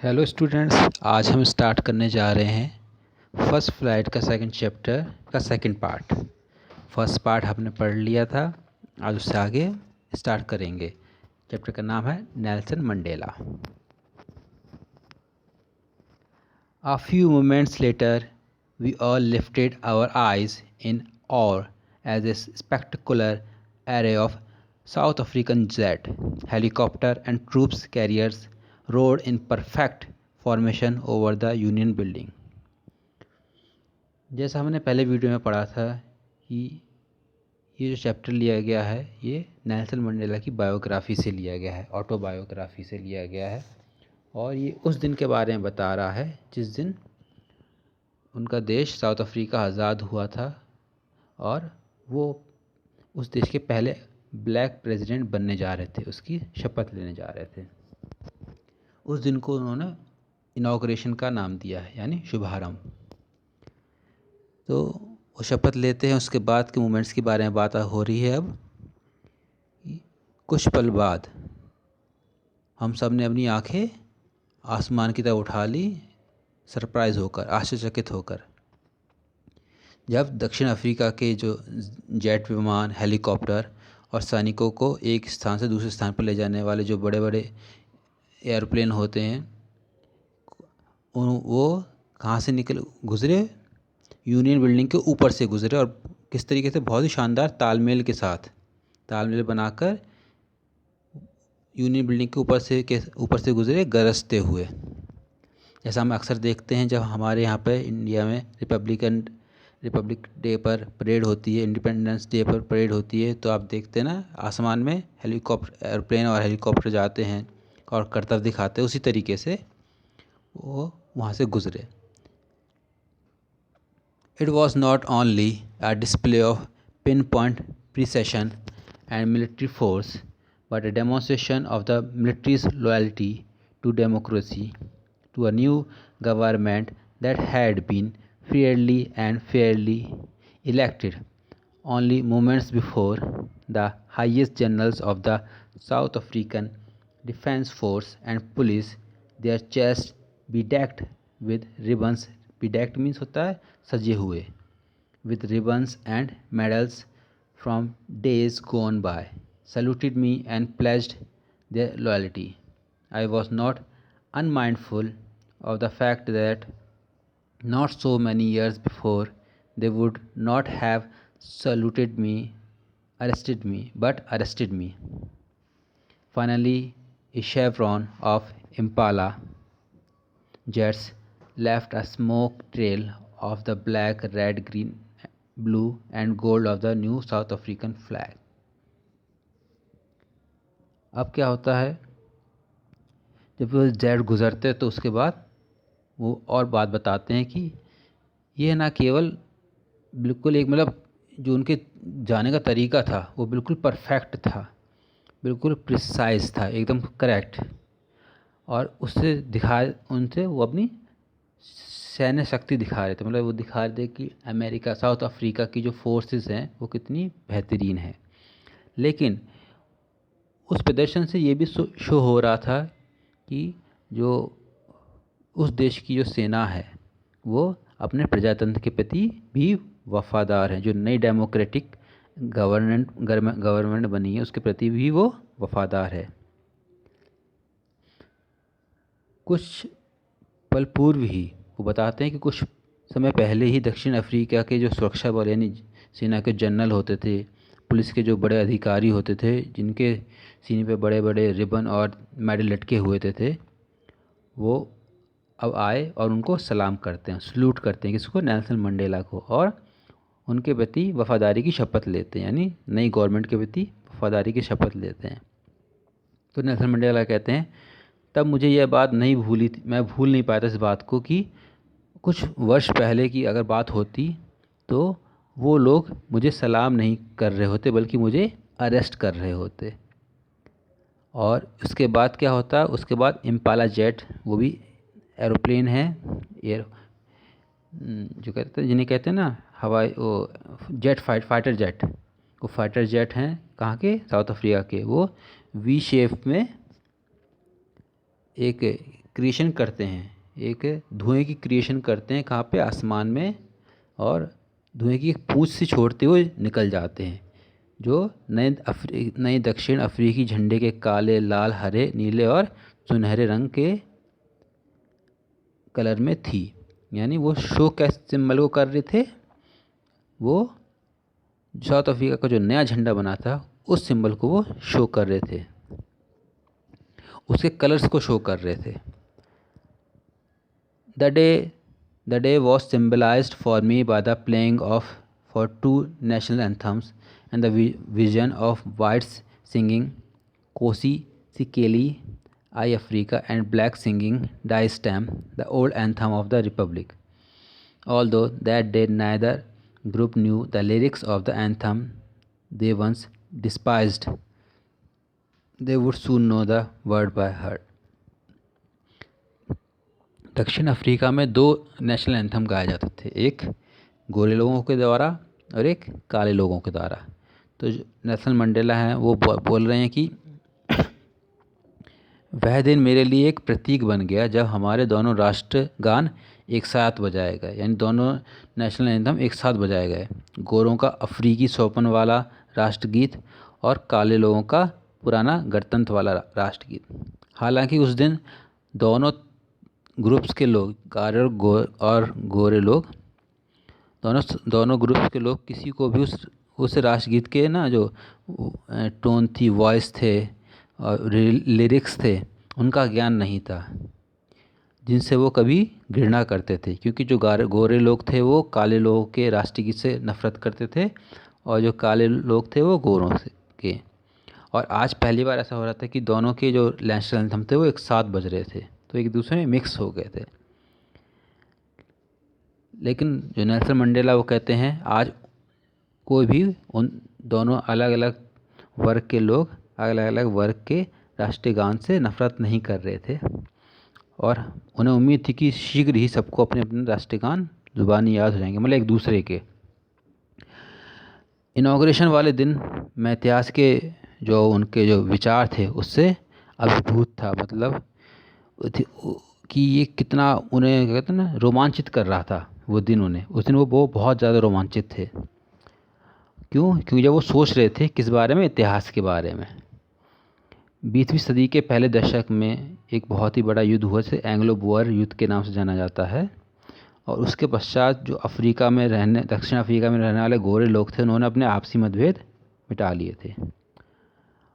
Hello students, आज हम start करने जा रहे हैं फर्स्ट फ्लाइट का सेकंड चैप्टर का सेकंड पार्ट। फर्स्ट पार्ट हमने पढ़ लिया था, आज उससे आगे स्टार्ट करेंगे। चैप्टर का नाम है Nelson Mandela. A few moments later, we all lifted our eyes in awe as a spectacular array of South African jet, helicopter and troops carriers rode in perfect formation over the Union building. जैसा हमने पहले video में पढ़ा था कि ये जो chapter लिया गया है ये नेल्सन मंडेला की बायोग्राफी से लिया गया है, ऑटोबायोग्राफी से लिया गया है। और ये उस दिन के बारे में बता रहा है जिस दिन उनका देश साउथ अफ्रीका आज़ाद हुआ था और वो उस देश के पहले ब्लैक प्रेसिडेंट बनने जा रहे थे, उसकी शपथ लेने जा रहे थे। उस दिन को उन्होंने इनॉग्रेशन का नाम दिया है, यानी शुभारंभ। तो वो शपथ लेते हैं, उसके बाद के मोमेंट्स के बारे में बात हो रही है। अब कुछ पल बाद हम सब ने अपनी आंखें आसमान की तरफ उठा ली, सरप्राइज़ होकर, आश्चर्यचकित होकर, जब दक्षिण अफ्रीका के जो जेट विमान, हेलीकॉप्टर और सैनिकों को एक स्थान से दूसरे स्थान पर ले जाने वाले जो बड़े बड़े एयरप्लेन होते हैं वो कहाँ से गुज़रे, यूनियन बिल्डिंग के ऊपर से गुज़रे। और किस तरीके से, बहुत ही शानदार तालमेल के साथ, तालमेल बनाकर यूनियन बिल्डिंग के ऊपर से गुज़रे, गरजते हुए। जैसा हम अक्सर देखते हैं जब हमारे यहाँ पे इंडिया में रिपब्लिक डे पर परेड होती है, इंडिपेंडेंस डे पर परेड होती है, तो आप देखते हैं ना आसमान में एयरप्लेन और हेलीकॉप्टर जाते हैं और करतब दिखाते हैं। उसी तरीके से वो वहाँ से गुज़रे। It was not only a display of pinpoint precision and military force, but a demonstration of the military's loyalty to democracy, to a new government that had been freely and fairly elected only moments before. The highest generals of the South African Defence Force and Police, their chests bedecked with ribbons, bedecked means होता है सजे हुए, with ribbons and medals from days gone by, saluted me and pledged their loyalty. I was not unmindful of the fact that not so many years before they would not have saluted me, but arrested me. Finally, a chevron of Impala jets left a smoke trail of the black, red, green, blue and gold of the new South African flag. अब क्या होता है, जब वो jet गुज़रते तो उसके बाद वो और बात बताते हैं कि ये ना केवल बिल्कुल एक जो उनके जाने का तरीका था वो बिल्कुल परफेक्ट था, बिल्कुल प्रिसाइज था, एकदम करेक्ट। और उससे उनसे वो अपनी सैन्य शक्ति दिखा रहे थे, वो दिखा रहे थे कि अमेरिका, साउथ अफ्रीका की जो फोर्सेस हैं वो कितनी बेहतरीन है। लेकिन उस प्रदर्शन से ये भी शो हो रहा था कि जो उस देश की जो सेना है वो अपने प्रजातंत्र के प्रति भी वफादार है। जो नई डेमोक्रेटिक गवर्नमेंट बनी है उसके प्रति भी वो वफादार है। कुछ पल पूर्व ही वो बताते हैं कि कुछ समय पहले ही दक्षिण अफ्रीका के जो सुरक्षा बल यानी सेना के जनरल होते थे, पुलिस के जो बड़े अधिकारी होते थे जिनके सीने पे बड़े बड़े रिबन और मेडल लटके हुए थे, वो अब आए और उनको सलाम करते हैं, सल्यूट करते हैं, किसको, नेल्सन मंडेला को, और उनके प्रति वफादारी की शपथ लेते हैं, यानी नई गवर्नमेंट के प्रति वफादारी की शपथ लेते हैं। तो नेल्सन मंडेला कहते हैं, तब मुझे यह बात नहीं भूली थी, मैं भूल नहीं पाया था इस बात को कि कुछ वर्ष पहले की अगर बात होती तो वो लोग मुझे सलाम नहीं कर रहे होते बल्कि मुझे अरेस्ट कर रहे होते। और उसके बाद क्या होता, उसके बाद इम्पाला जेट, वो भी एरोप्लेन है, जो कहते हैं, जिन्हें कहते हैं ना हवाई, वो जेट फाइटर जेट, वो फाइटर जेट हैं कहाँ के, साउथ अफ्रीका के। वो वी शेप में एक क्रिएशन करते हैं, एक धुएं की क्रिएशन करते हैं कहाँ पे, आसमान में, और धुएं की एक पूंछ से छोड़ते हुए निकल जाते हैं, जो नए दक्षिण अफ्रीकी झंडे के काले, लाल, हरे, नीले और सुनहरे रंग के कलर में थी। यानी वो शो कैसे सिंबल को कर रहे थे, वो साउथ अफ्रीका का जो नया झंडा बना था उस सिंबल को वो शो कर रहे थे, उसके कलर्स को शो कर रहे थे। The day was symbolised for me by the playing of for two national anthems and the vision of whites singing Nkosi Sikelel iAfrika and black singing Die Stem the old anthem of the republic. Although that day neither group knew the lyrics of the anthem they once despised, they would soon know the word by heart. दक्षिण Africa में दो national anthem गाए जाते थे, एक गोरे लोगों के द्वारा और एक काले लोगों के द्वारा। तो जो नेल्सन मंडेला हैं वो बोल रहे हैं कि वह दिन मेरे लिए एक प्रतीक बन गया जब हमारे दोनों राष्ट्रगान एक साथ बजाए गए, यानी दोनों नेशनल एंथम एक साथ बजाए गए। गोरों का अफ्रीकी सोपन वाला राष्ट्रगीत और काले लोगों का पुराना गणतंत्र वाला राष्ट्रगीत। हालांकि उस दिन दोनों ग्रुप्स के लोग, काले और गोरे लोग, दोनों ग्रुप्स के लोग किसी को भी उस राष्ट्रगीत के ना जो टोन थी, वॉइस थे और लिरिक्स थे, उनका ज्ञान नहीं था, जिनसे वो कभी घृणा करते थे। क्योंकि जो गोरे लोग थे वो काले लोगों के राष्ट्रगीत से नफरत करते थे और जो काले लोग थे वो गोरों से के। और आज पहली बार ऐसा हो रहा था कि दोनों के जो नेशनल एंथम थे वो एक साथ बज रहे थे, तो एक दूसरे में मिक्स हो गए थे। लेकिन जो नेल्सन मंडेला वो कहते हैं आज कोई भी उन दोनों अलग अलग वर्ग के लोग अलग अलग वर्ग के राष्ट्रीय गान से नफरत नहीं कर रहे थे और उन्हें उम्मीद थी कि शीघ्र ही सबको अपने अपने राष्ट्रीय गान जुबानी याद हो जाएंगे, मतलब एक दूसरे के। इनॉग्रेशन वाले दिन मैं इतिहास के जो उनके जो विचार थे उससे अभिभूत था, मतलब कि ये कितना उन्हें कहते हैं ना रोमांचित कर रहा था वो दिन उन्हें। उस दिन वो बहुत ज़्यादा रोमांचित थे। क्यों? क्योंकि जब वो सोच रहे थे किस बारे में, इतिहास के बारे में। 20वीं सदी के पहले दशक में एक बहुत ही बड़ा युद्ध हुआ जिसे एंग्लो बोअर युद्ध के नाम से जाना जाता है। और उसके पश्चात जो दक्षिण अफ्रीका में रहने वाले गोरे लोग थे उन्होंने अपने आपसी मतभेद मिटा लिए थे।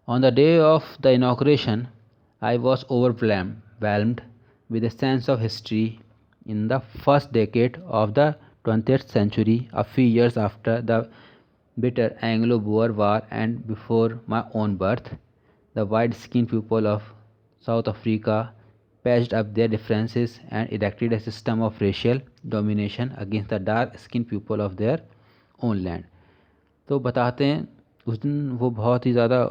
On the day of the inauguration I was overwhelmed with a sense of history in the first decade of the 20th century, a few years after the bitter Anglo-Boer War and before my own birth. The white-skinned people of South Africa patched up their differences and erected a system of racial domination against the dark-skinned people of their own land. तो बताते हैं उस दिन वो बहुत ही ज़्यादा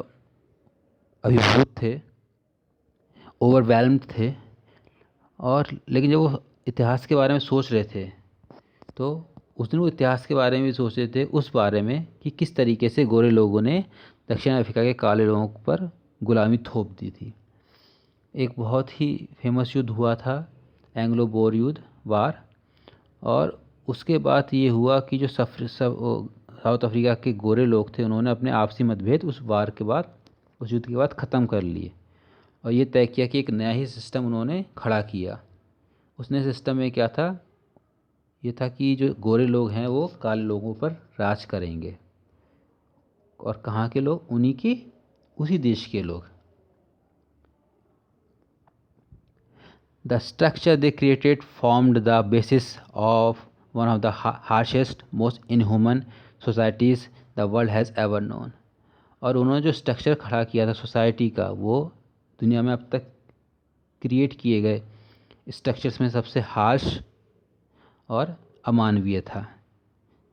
अभिभूत थे, ओवरवेल्म्ड थे, और लेकिन जब वो इतिहास के बारे में सोच रहे थे तो उस दिन वो इतिहास के बारे में भी सोच रहे थे, उस बारे में कि किस तरीके से गोरे लोगों ने दक्षिण अफ्रीका के काले लोगों पर गुलामी थोप दी थी। एक बहुत ही फेमस युद्ध हुआ था एंग्लो बोर युद्ध वार, और उसके बाद ये हुआ कि जो साउथ अफ्रीका के गोरे लोग थे उन्होंने अपने आपसी मतभेद उस वार के बाद, उस युद्ध के बाद ख़त्म कर लिए और ये तय किया कि एक नया ही सिस्टम उन्होंने खड़ा किया। उस नए सिस्टम में क्या था? ये था कि जो गोरे लोग हैं वो काले लोगों पर राज करेंगे, और कहाँ के लोग? उन्हीं के उसी देश के लोग। The structure they created formed the basis of one of the harshest most inhuman societies the world has ever known. और उन्होंने जो स्ट्रक्चर खड़ा किया था सोसाइटी का, वो दुनिया में अब तक क्रिएट किए गए स्ट्रक्चर्स में सबसे हार्श और अमानवीय था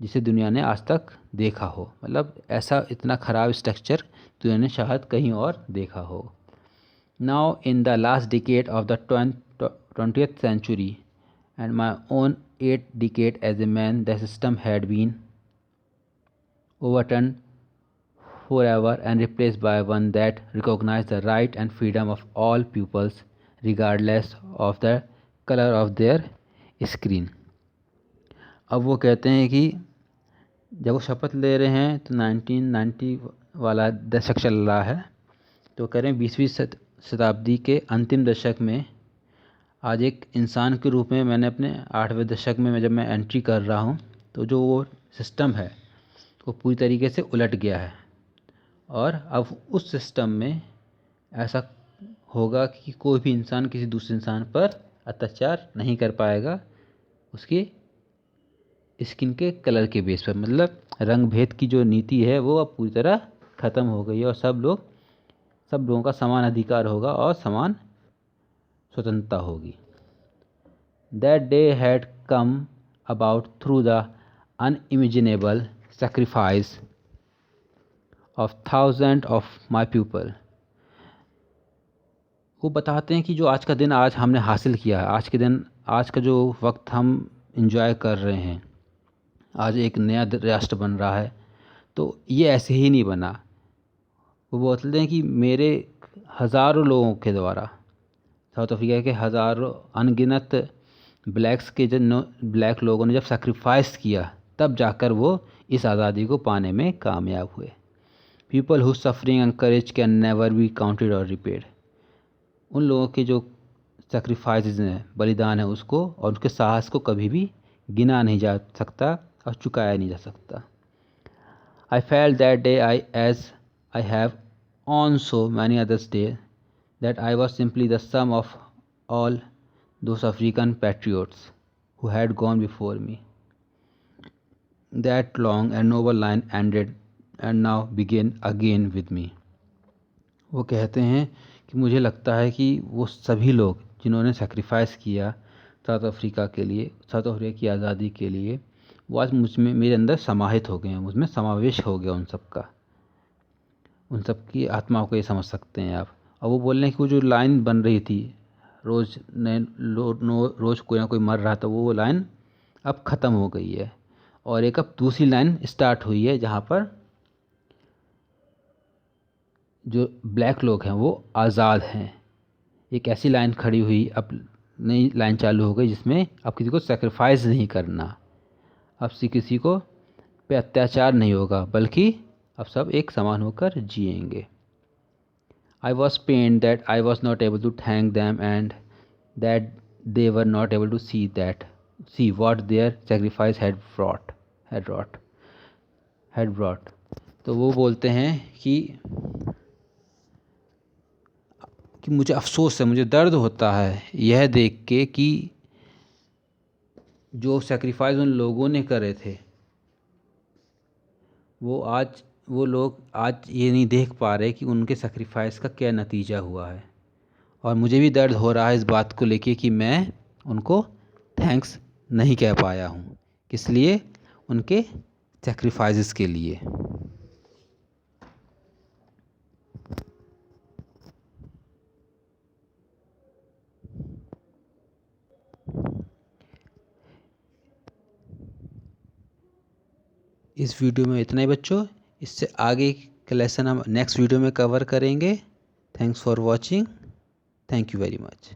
जिसे दुनिया ने आज तक देखा हो। मतलब ऐसा इतना ख़राब स्ट्रक्चर दुनिया ने शायद कहीं और देखा हो। Now in the last decade of the 20th century and my own 8th decade as a man, the system had been overturned forever and replaced by one that recognized the right and freedom of all peoples, regardless of the color of their skin। अब वो कहते हैं कि जब वो शपथ ले रहे हैं तो 1990 वाला दशक चल रहा है, तो कह रहे हैं 20वीं शताब्दी के अंतिम दशक में आज एक इंसान के रूप में मैंने अपने 8वें दशक में जब मैं एंट्री कर रहा हूँ, तो जो वो सिस्टम है वो पूरी तरीके से उलट गया है। और अब उस सिस्टम में ऐसा होगा कि कोई भी इंसान किसी दूसरे इंसान पर अत्याचार नहीं कर पाएगा उसके स्किन के कलर के बेस पर। मतलब रंग भेद की जो नीति है वो अब पूरी तरह ख़त्म हो गई है और सब लोगों का समान अधिकार होगा और समान स्वतंत्रता होगी। That day had come about through the unimaginable sacrifice of thousands of my people। वो बताते हैं कि जो आज का दिन आज हमने हासिल किया है, आज का जो वक्त हम इंजॉय कर रहे हैं, आज एक नया राष्ट्र बन रहा है, तो ये ऐसे ही नहीं बना। वो बोलते हैं कि मेरे हज़ारों लोगों के द्वारा, साउथ अफ्रीका के हज़ारों अनगिनत ब्लैक लोगों ने जब सेक्रीफाइस किया, तब जाकर वो इस आज़ादी को पाने में कामयाब हुए। People who suffering and courage can never be counted और रिपेड। उन लोगों के जो सेक्रीफाइसेस हैं, बलिदान है, उसको और उसके साहस को कभी भी गिना नहीं जा सकता और चुकाया नहीं जा सकता। I felt that day as I have on so many others day that I was simply the sum of all those African patriots who had gone before me। That long and noble line ended and now began again with me। वो कहते हैं कि मुझे लगता है कि वो सभी लोग जिन्होंने सेक्रीफाइस किया साउथ अफ्रीका के लिए, साउथ अफ्रीका की आज़ादी के लिए, वो आज मुझ में, मेरे अंदर समाहित हो गए हैं, मुझ में समावेश हो गया उन सब का, उन सब की आत्माओं को ये समझ सकते हैं आप। और वो बोल रहे हैं कि वो जो लाइन बन रही थी, रोज़ कोई ना कोई मर रहा था, वो लाइन अब ख़त्म हो गई है और एक अब दूसरी लाइन स्टार्ट हुई है जहाँ पर जो ब्लैक लोग हैं वो आज़ाद हैं। एक ऐसी लाइन खड़ी हुई, अब नई लाइन चालू हो गई जिसमें अब किसी को सेक्रीफाइस नहीं करना, अब किसी को पे अत्याचार नहीं होगा, बल्कि अब सब एक समान होकर जिएंगे। I was pained that I was not able to thank them and that they were not able to see what their sacrifice had brought। तो वो बोलते हैं कि मुझे अफसोस है, मुझे दर्द होता है यह देख के कि जो सेक्रीफाइस उन लोगों ने करे थे वो लोग आज ये नहीं देख पा रहे कि उनके सेक्रीफाइस का क्या नतीजा हुआ है। और मुझे भी दर्द हो रहा है इस बात को लेके कि मैं उनको थैंक्स नहीं कह पाया हूँ, किस लिए? उनके सेक्रीफाइसेस के लिए। इस वीडियो में इतना ही बच्चों, इससे आगे का लेसन हम नेक्स्ट वीडियो में कवर करेंगे। Thanks for watching. Thank you very much.